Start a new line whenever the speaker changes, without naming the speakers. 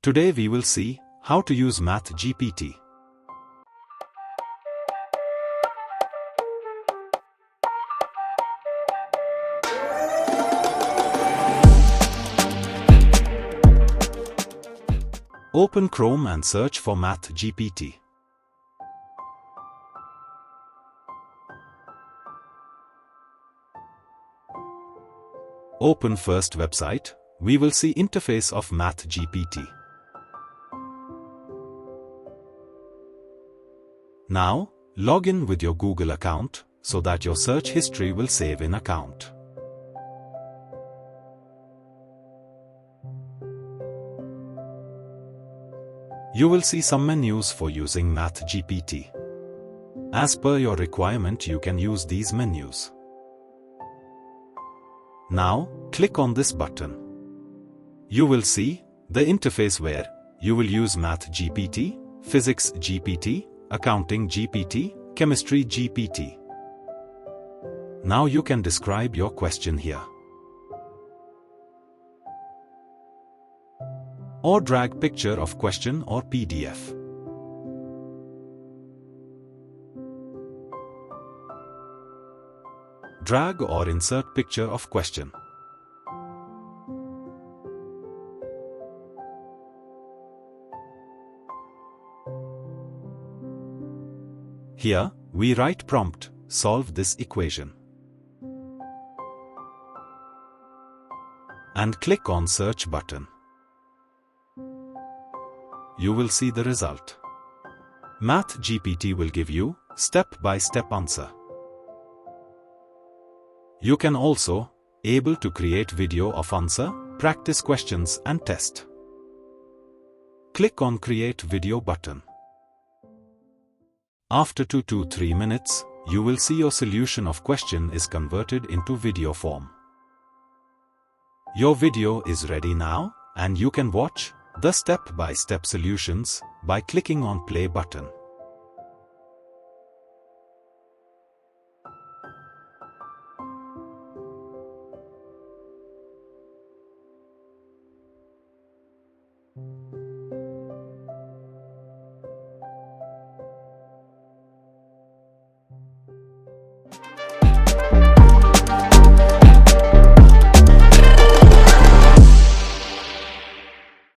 Today we will see how to use MathGPT. Open Chrome and search for MathGPT. Open first website. We will see interface of MathGPT. Now, log in with your Google account so that your search history will save in account. You will see some menus for using MathGPT. As per your requirement, you can use these menus. Now, click on this button. You will see the interface where you will use MathGPT, Physics GPT, Accounting GPT, Chemistry GPT. Now you can describe your question here. Or drag picture of question or PDF. Drag or insert picture of question. Here, we write prompt, solve this equation. And click on search button. You will see the result. MathGPT will give you step-by-step answer. You can also able to create video of answer, practice questions and test. Click on create video button. After 2 to 3 minutes, you will see your solution of question is converted into video form. Your video is ready now, and you can watch the step-by-step solutions by clicking on play button.